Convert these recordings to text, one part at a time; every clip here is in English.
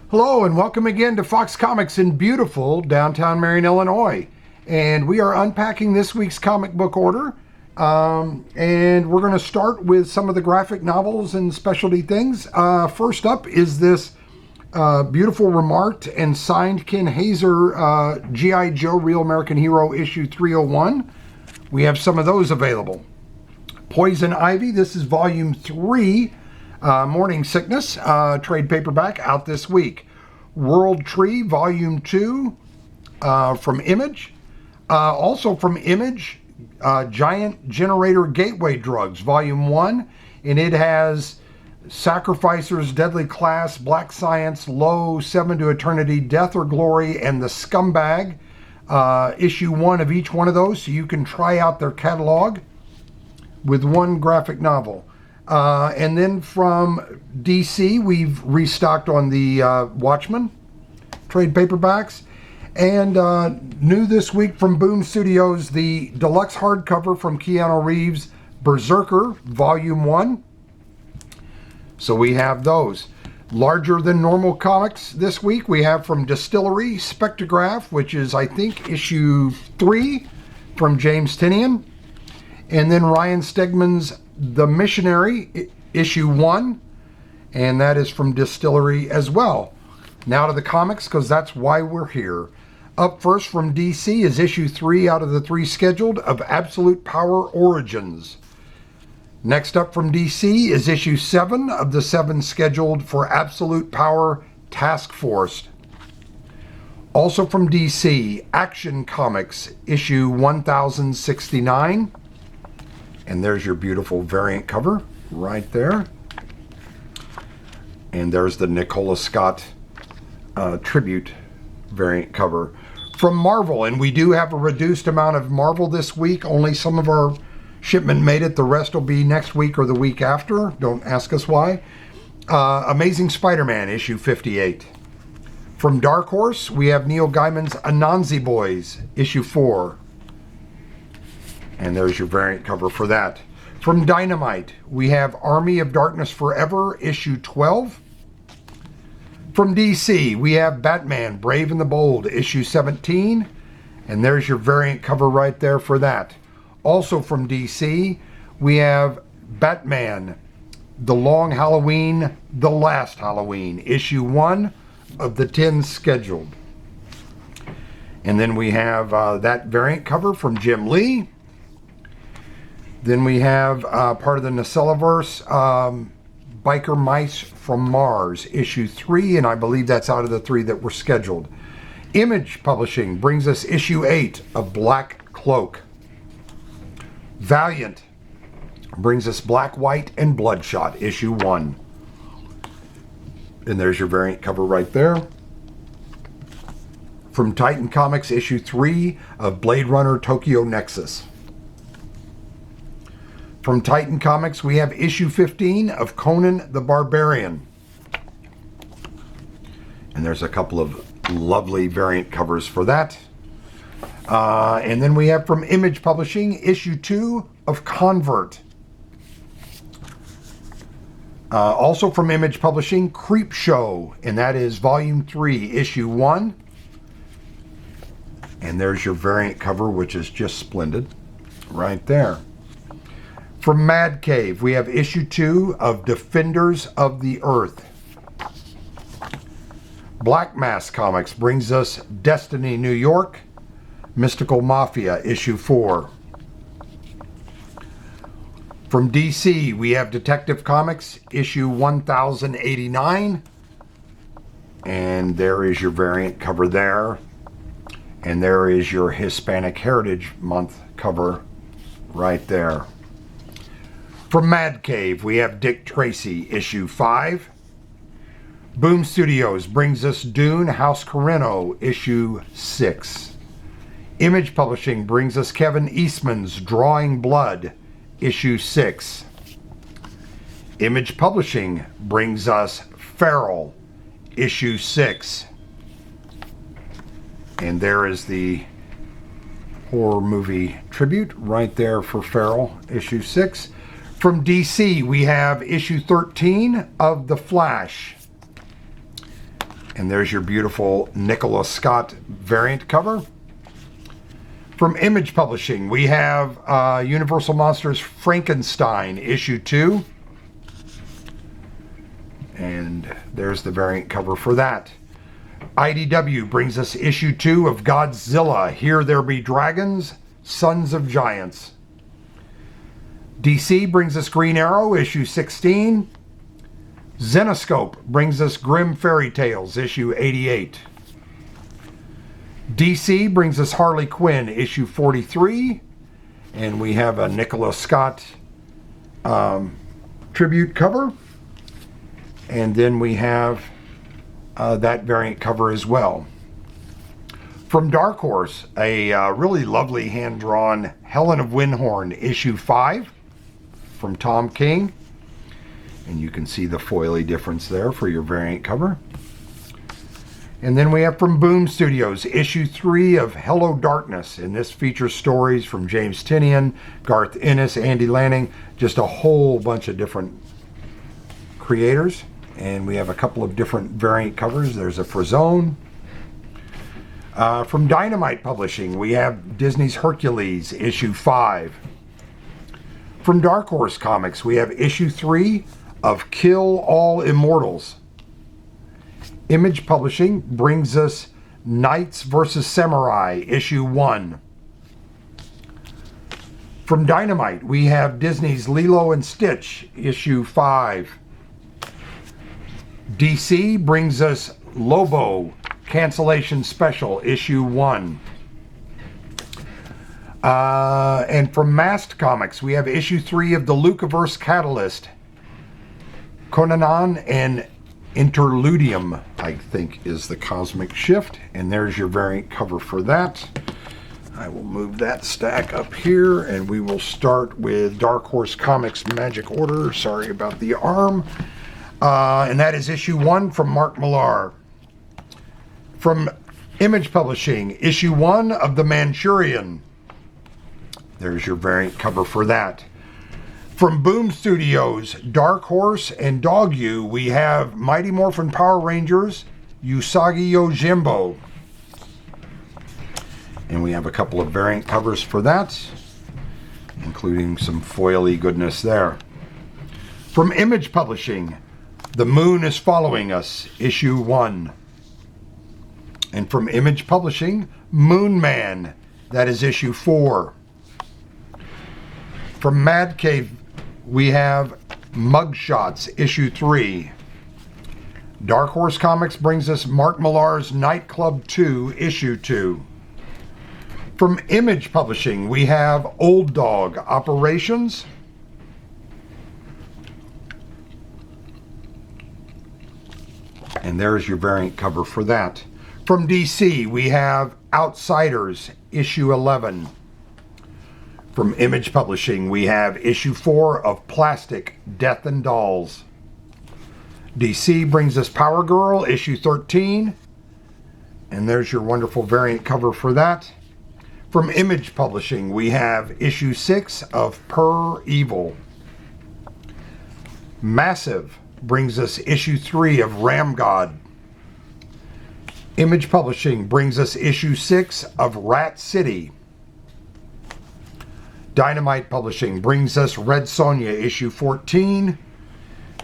Hello and welcome again to Fox Comics in beautiful downtown Marion, Illinois. And we are unpacking this week's comic book order. And we're going to start with some of the graphic novels and specialty things. First up is this beautiful remarked and signed Ken Hazer G.I. Joe Real American Hero issue 301. We have some of those available. Poison Ivy, this is volume 3. Morning Sickness, trade paperback out this week. World Tree, Volume 2, from Image. Also from Image, Giant Generator Gateway Drugs, Volume 1. And it has Sacrificers, Deadly Class, Black Science, Low, Seven to Eternity, Death or Glory, and The Scumbag. Issue 1 of each one of those, so you can try out their catalog with one graphic novel. And then from DC, we've restocked on the Watchmen trade paperbacks. And new this week from Boom Studios, the deluxe hardcover from Keanu Reeves, Berserker, Volume 1. So we have those. Larger than normal comics this week, we have from Distillery, Spectrograph, which is, I think, issue 3 from James Tynion. And then Ryan Stegman's The Missionary, issue 1, and that is from Distillery as well. Now to the comics, because that's why we're here. Up first from DC is issue 3 out of the 3 scheduled of Absolute Power Origins. Next up from DC is issue 7 of the 7 scheduled for Absolute Power Task Force. Also from DC, Action Comics, issue 1069. And there's your beautiful variant cover right there. And there's the Nicola Scott tribute variant cover. From Marvel, and we do have a reduced amount of Marvel this week. Only some of our shipment made it. The rest will be next week or the week after. Don't ask us why. Amazing Spider-Man, issue 58. From Dark Horse, we have Neil Gaiman's Anansi Boys, issue 4. And there's your variant cover for that. From Dynamite, we have Army of Darkness Forever, issue 12. From DC, we have Batman, Brave and the Bold, issue 17. And there's your variant cover right there for that. Also from DC, we have Batman, The Long Halloween, The Last Halloween, issue 1 of the 10 scheduled. And then we have that variant cover from Jim Lee. Then we have part of the Nacellaverse, Biker Mice from Mars, issue 3, and I believe that's out of the 3 that were scheduled. Image Publishing brings us issue 8 of Black Cloak. Valiant brings us Black, White, and Bloodshot, issue 1. And there's your variant cover right there. From Titan Comics, issue 3 of Blade Runner Tokyo Nexus. From Titan Comics, we have issue 15 of Conan the Barbarian. And there's a couple of lovely variant covers for that. And then we have from Image Publishing, issue 2 of Convert. Also from Image Publishing, Creep Show, and that is volume 3, issue 1. And there's your variant cover, which is just splendid right there. From Mad Cave, we have issue 2 of Defenders of the Earth. Black Mass Comics brings us Destiny New York, Mystical Mafia, issue 4. From DC, we have Detective Comics, issue 1089. And there is your variant cover there. And there is your Hispanic Heritage Month cover right there. From Mad Cave, we have Dick Tracy, issue 5. Boom Studios brings us Dune House Corrino, issue 6. Image Publishing brings us Kevin Eastman's Drawing Blood, issue 6. Image Publishing brings us Feral, issue 6. And there is the horror movie tribute right there for Feral, issue 6. From DC, we have issue 13 of The Flash. And there's your beautiful Nicola Scott variant cover. From Image Publishing, we have Universal Monsters Frankenstein, issue 2. And there's the variant cover for that. IDW brings us issue 2 of Godzilla, Here There Be Dragons, Sons of Giants. DC brings us Green Arrow, issue 16. Zenoscope brings us Grimm Fairy Tales, issue 88. DC brings us Harley Quinn, issue 43. And we have a Nicola Scott tribute cover. And then we have that variant cover as well. From Dark Horse, a really lovely hand-drawn Helen of Windhorn, issue 5 from Tom King. And you can see the foily difference there for your variant cover. And then we have from Boom Studios, issue 3 of Hello Darkness. And this features stories from James Tynion, Garth Ennis, Andy Lanning, just a whole bunch of different creators. And we have a couple of different variant covers. There's a Frazone. From Dynamite Publishing, we have Disney's Hercules, issue 5. From Dark Horse Comics, we have issue 3 of Kill All Immortals. Image Publishing brings us Knights vs. Samurai, issue 1. From Dynamite, we have Disney's Lilo and Stitch, issue 5. DC brings us Lobo, Cancellation Special, issue 1. And from Mast Comics, we have issue 3 of the Lucaverse Catalyst, Conanon and Interludium, I think is the Cosmic Shift. And there's your variant cover for that. I will move that stack up here, and we will start with Dark Horse Comics Magic Order. Sorry about the arm. And that is issue 1 from Mark Millar. From Image Publishing, issue 1 of The Manchurian. There's your variant cover for that. From Boom Studios, Dark Horse and Dog U, we have Mighty Morphin Power Rangers, Usagi Yojimbo. And we have a couple of variant covers for that, including some foily goodness there. From Image Publishing, The Moon is Following Us, issue 1. And from Image Publishing, Moon Man, that is issue 4. From Mad Cave, we have Mugshots, issue 3. Dark Horse Comics brings us Mark Millar's Nightclub 2, issue 2. From Image Publishing, we have Old Dog Operations. And there's your variant cover for that. From DC, we have Outsiders, issue 11. From Image Publishing, we have issue 4 of Plastic, Death and Dolls. DC brings us Power Girl, issue 13. And there's your wonderful variant cover for that. From Image Publishing, we have issue 6 of Per Evil. Massive brings us issue 3 of Ram God. Image Publishing brings us issue 6 of Rat City. Dynamite Publishing brings us Red Sonja, issue 14.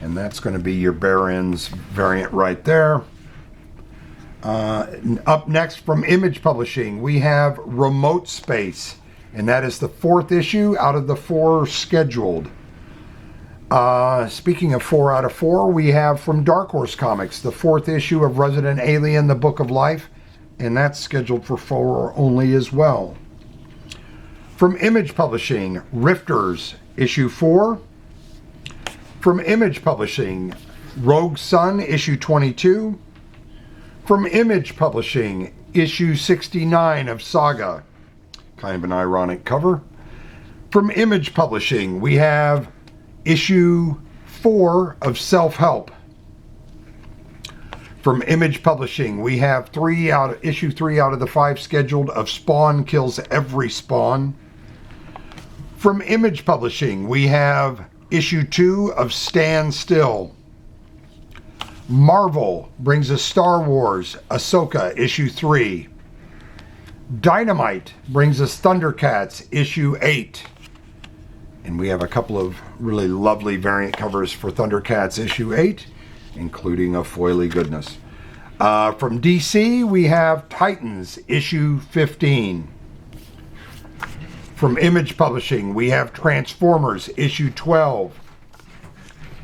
And that's going to be your Barron's variant right there. Up next from Image Publishing, we have Remote Space. And that is the 4th issue out of the 4 scheduled. Speaking of 4 out of 4, we have from Dark Horse Comics, the 4th issue of Resident Alien, The Book of Life. And that's scheduled for 4 only as well. From Image Publishing, Rifters, issue 4. From Image Publishing, Rogue Sun, issue 22. From Image Publishing, issue 69 of Saga. Kind of an ironic cover. From Image Publishing, we have issue 4 of Self-Help. From Image Publishing, we have issue 3 out of the 5 scheduled of Spawn Kills Every Spawn. From Image Publishing, we have issue 2 of Stand Still. Marvel brings us Star Wars, Ahsoka, issue 3. Dynamite brings us Thundercats, issue 8. And we have a couple of really lovely variant covers for Thundercats, issue 8, including a foily goodness. From DC, we have Titans, issue 15. From Image Publishing, we have Transformers, issue 12.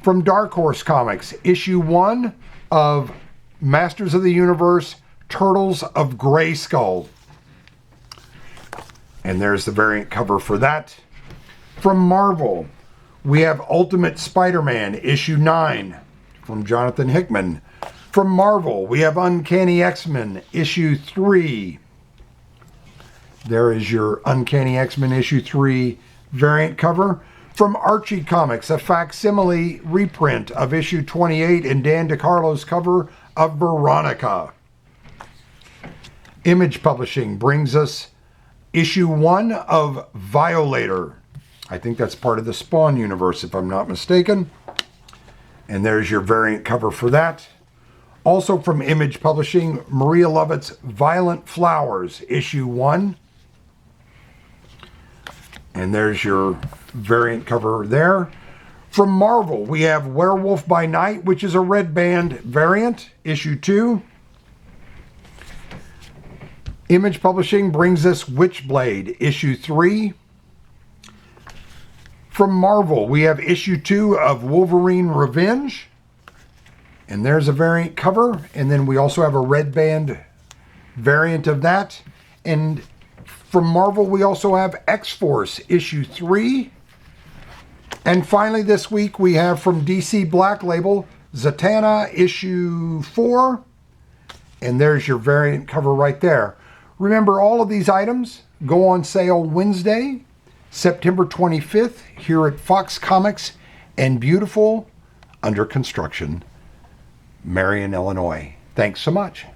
From Dark Horse Comics, issue 1 of Masters of the Universe, Turtles of Grayskull. And there's the variant cover for that. From Marvel, we have Ultimate Spider-Man, issue 9, from Jonathan Hickman. From Marvel, we have Uncanny X-Men, issue 3. There is your Uncanny X-Men issue 3 variant cover. From Archie Comics, a facsimile reprint of issue 28 and Dan DeCarlo's cover of Veronica. Image Publishing brings us issue 1 of Violator. I think that's part of the Spawn universe, if I'm not mistaken. And there's your variant cover for that. Also from Image Publishing, Maria Lovett's Violent Flowers, issue 1. And there's your variant cover there. From Marvel, we have Werewolf by Night, which is a red band variant, issue 2. Image Publishing brings us Witchblade, issue 3. From Marvel, we have issue 2 of Wolverine Revenge. And there's a variant cover. And then we also have a red band variant of that. And from Marvel, we also have X-Force, issue 3. And finally this week, we have from DC Black Label, Zatanna, issue 4. And there's your variant cover right there. Remember, all of these items go on sale Wednesday, September 25th, here at Fox Comics and beautiful, under construction, Marion, Illinois. Thanks so much.